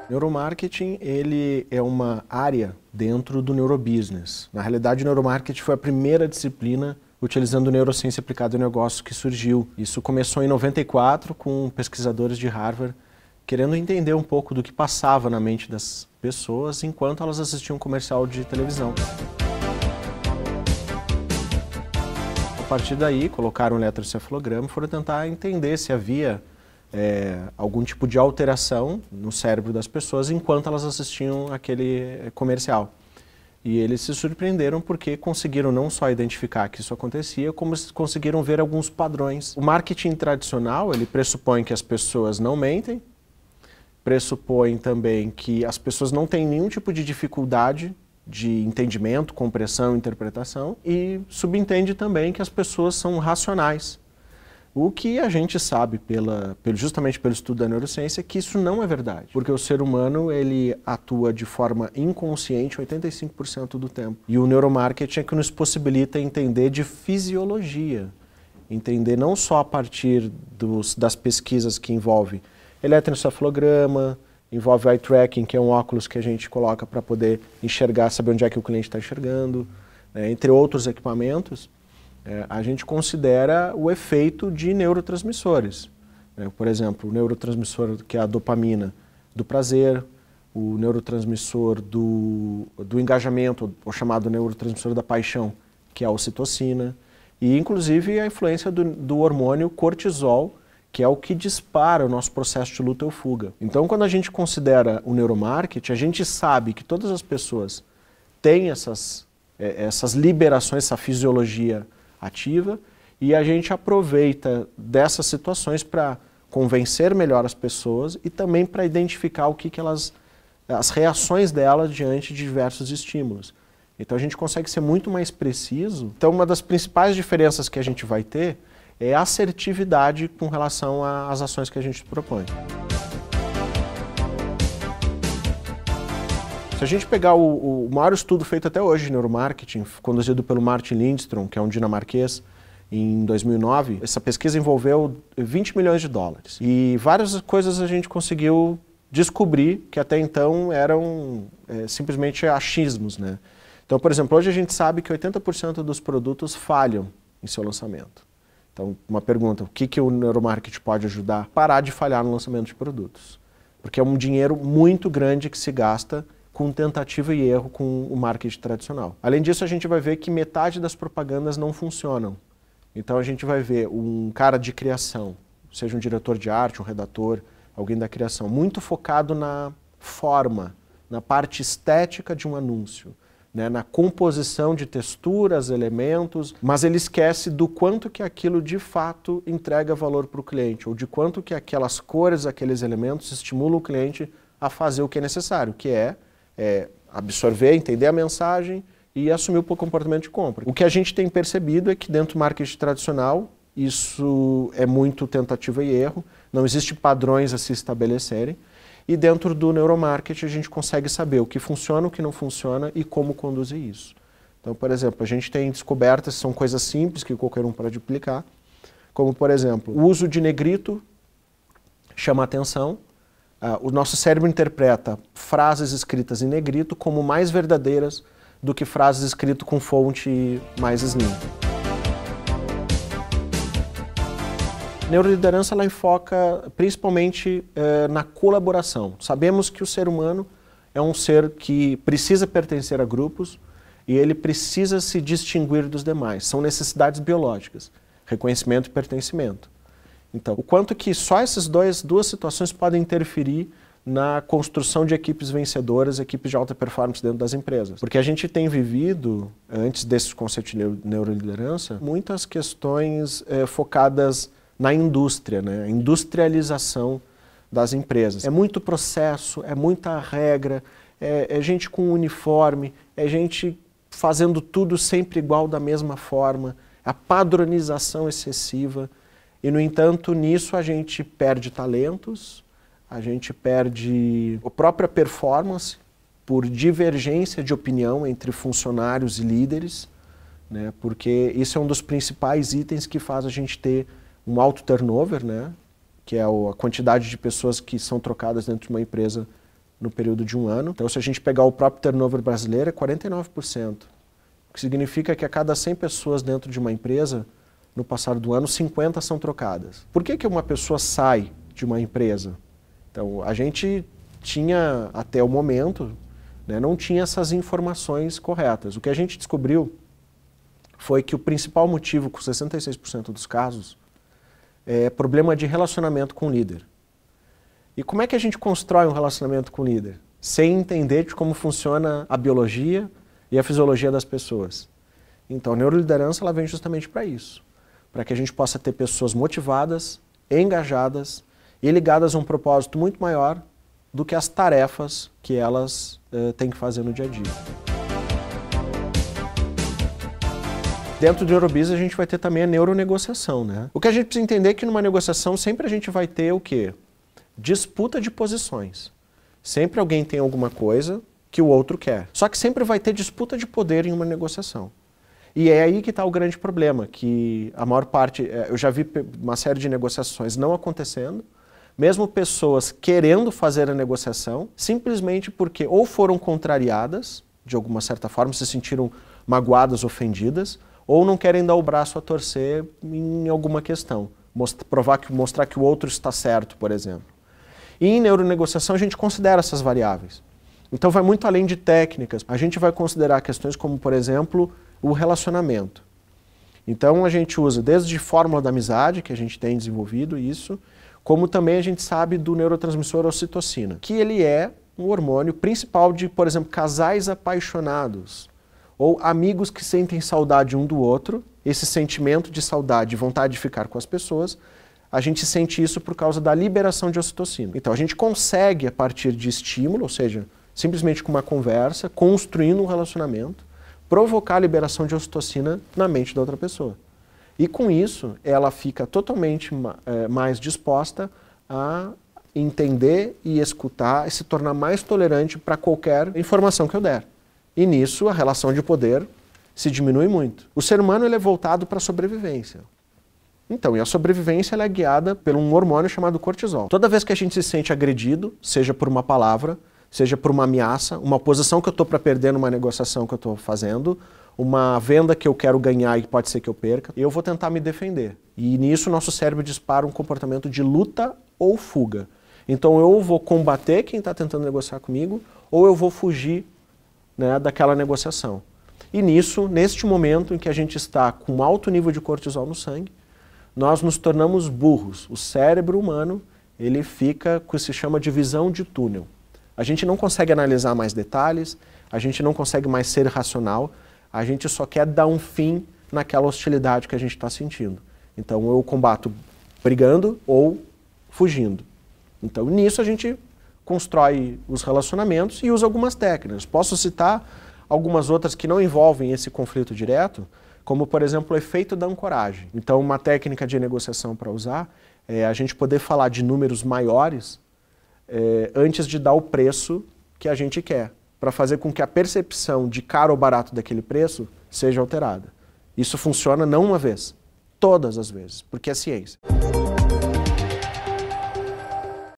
Neuromarketing, ele é uma área dentro do neurobusiness. Na realidade, o neuromarketing foi a primeira disciplina utilizando neurociência aplicada em negócios que surgiu. Isso começou em 94 com pesquisadores de Harvard querendo entender um pouco do que passava na mente das pessoas enquanto elas assistiam um comercial de televisão. A partir daí, colocaram um eletroencefalograma e foram tentar entender se havia algum tipo de alteração no cérebro das pessoas enquanto elas assistiam aquele comercial. E eles se surpreenderam porque conseguiram não só identificar que isso acontecia, como conseguiram ver alguns padrões. O marketing tradicional, ele pressupõe que as pessoas não mentem, pressupõe também que as pessoas não têm nenhum tipo de dificuldade de entendimento, compreensão, interpretação, e subentende também que as pessoas são racionais. O que a gente sabe, justamente pelo estudo da neurociência, é que isso não é verdade. Porque o ser humano ele atua de forma inconsciente 85% do tempo. E o neuromarketing é que nos possibilita entender de fisiologia. Entender não só a partir das pesquisas que envolvem eletroencefalograma, envolve eye tracking, que é um óculos que a gente coloca para poder enxergar, saber onde é que o cliente está enxergando, entre outros equipamentos. A gente considera o efeito de neurotransmissores. Por exemplo, o neurotransmissor que é a dopamina do prazer, o neurotransmissor do engajamento, o chamado neurotransmissor da paixão, que é a ocitocina, e inclusive a influência do hormônio cortisol, que é o que dispara o nosso processo de luta ou fuga. Então, quando a gente considera o neuromarketing, a gente sabe que todas as pessoas têm essas liberações, essa fisiologia ativa, e a gente aproveita dessas situações para convencer melhor as pessoas e também para identificar o que as reações delas diante de diversos estímulos. Então a gente consegue ser muito mais preciso. Então uma das principais diferenças que a gente vai ter é a assertividade com relação às ações que a gente propõe. Se a gente pegar o maior estudo feito até hoje de neuromarketing, conduzido pelo Martin Lindstrom, que é um dinamarquês, em 2009, essa pesquisa envolveu 20 milhões de dólares. E várias coisas a gente conseguiu descobrir que até então eram simplesmente achismos, né? Então, por exemplo, hoje a gente sabe que 80% dos produtos falham em seu lançamento. Então, uma pergunta, o que o neuromarketing pode ajudar a parar de falhar no lançamento de produtos? Porque é um dinheiro muito grande que se gasta com tentativa e erro com o marketing tradicional. Além disso, a gente vai ver que metade das propagandas não funcionam. Então a gente vai ver um cara de criação, seja um diretor de arte, um redator, alguém da criação, muito focado na forma, na parte estética de um anúncio, né, na composição de texturas, elementos, mas ele esquece do quanto que aquilo de fato entrega valor para o cliente, ou de quanto que aquelas cores, aqueles elementos estimulam o cliente a fazer o que é necessário, que é absorver, entender a mensagem e assumir o comportamento de compra. O que a gente tem percebido é que dentro do marketing tradicional isso é muito tentativa e erro, não existe padrões a se estabelecerem, e dentro do neuromarketing a gente consegue saber o que funciona, o que não funciona e como conduzir isso. Então, por exemplo, a gente tem descobertas, são coisas simples que qualquer um pode aplicar, como por exemplo, o uso de negrito chama atenção. O nosso cérebro interpreta frases escritas em negrito como mais verdadeiras do que frases escritas com fonte mais slim. Neuroliderança ela enfoca principalmente na colaboração. Sabemos que o ser humano é um ser que precisa pertencer a grupos e ele precisa se distinguir dos demais. São necessidades biológicas, reconhecimento e pertencimento. Então, o quanto que só essas duas situações podem interferir na construção de equipes vencedoras, equipes de alta performance dentro das empresas. Porque a gente tem vivido, antes desse conceito de neuroliderança, muitas questões focadas na indústria, né? A industrialização das empresas. É muito processo, é muita regra, é gente com uniforme, é gente fazendo tudo sempre igual da mesma forma, a padronização excessiva. E, no entanto, nisso a gente perde talentos, a gente perde a própria performance por divergência de opinião entre funcionários e líderes, né? Porque isso é um dos principais itens que faz a gente ter um alto turnover, né? Que é a quantidade de pessoas que são trocadas dentro de uma empresa no período de um ano. Então, se a gente pegar o próprio turnover brasileiro, é 49%. O que significa que a cada 100 pessoas dentro de uma empresa, no passar do ano, 50 são trocadas. Por que uma pessoa sai de uma empresa? Então, a gente tinha, até o momento, né, não tinha essas informações corretas. O que a gente descobriu foi que o principal motivo, com 66% dos casos, é problema de relacionamento com o líder. E como é que a gente constrói um relacionamento com o líder? Sem entender de como funciona a biologia e a fisiologia das pessoas. Então, a neuroliderança ela vem justamente para isso. Para que a gente possa ter pessoas motivadas, engajadas e ligadas a um propósito muito maior do que as tarefas que elas têm que fazer no dia a dia. Dentro do Neurobusiness a gente vai ter também a neuronegociação, né? O que a gente precisa entender é que numa negociação sempre a gente vai ter o quê? Disputa de posições. Sempre alguém tem alguma coisa que o outro quer. Só que sempre vai ter disputa de poder em uma negociação. E é aí que está o grande problema, que a maior parte, eu já vi uma série de negociações não acontecendo, mesmo pessoas querendo fazer a negociação, simplesmente porque ou foram contrariadas, de alguma certa forma, se sentiram magoadas, ofendidas, ou não querem dar o braço a torcer em alguma questão, mostrar que o outro está certo, por exemplo. E em neuronegociação a gente considera essas variáveis. Então vai muito além de técnicas. A gente vai considerar questões como, por exemplo, o relacionamento. Então a gente usa desde fórmula da amizade, que a gente tem desenvolvido isso, como também a gente sabe do neurotransmissor ocitocina, que ele é um hormônio principal de, por exemplo, casais apaixonados ou amigos que sentem saudade um do outro. Esse sentimento de saudade e vontade de ficar com as pessoas, a gente sente isso por causa da liberação de ocitocina. Então a gente consegue, a partir de estímulo, ou seja, simplesmente com uma conversa, construindo um relacionamento, provocar a liberação de ocitocina na mente da outra pessoa. E com isso, ela fica totalmente mais disposta a entender e escutar e se tornar mais tolerante para qualquer informação que eu der. E nisso, a relação de poder se diminui muito. O ser humano ele é voltado para a sobrevivência. Então, e a sobrevivência ela é guiada por um hormônio chamado cortisol. Toda vez que a gente se sente agredido, seja por uma palavra, seja por uma ameaça, uma posição que eu estou para perder numa negociação que eu estou fazendo, uma venda que eu quero ganhar e pode ser que eu perca, eu vou tentar me defender. E nisso nosso cérebro dispara um comportamento de luta ou fuga. Então eu vou combater quem está tentando negociar comigo ou eu vou fugir, né, daquela negociação. E nisso, neste momento em que a gente está com um alto nível de cortisol no sangue, nós nos tornamos burros. O cérebro humano ele fica com o que se chama de visão de túnel. A gente não consegue analisar mais detalhes, a gente não consegue mais ser racional, a gente só quer dar um fim naquela hostilidade que a gente está sentindo. Então eu combato brigando ou fugindo. Então nisso a gente constrói os relacionamentos e usa algumas técnicas. Posso citar algumas outras que não envolvem esse conflito direto, como por exemplo o efeito da ancoragem. Então uma técnica de negociação para usar é a gente poder falar de números maiores antes de dar o preço que a gente quer, para fazer com que a percepção de caro ou barato daquele preço seja alterada. Isso funciona não uma vez, todas as vezes, porque é ciência.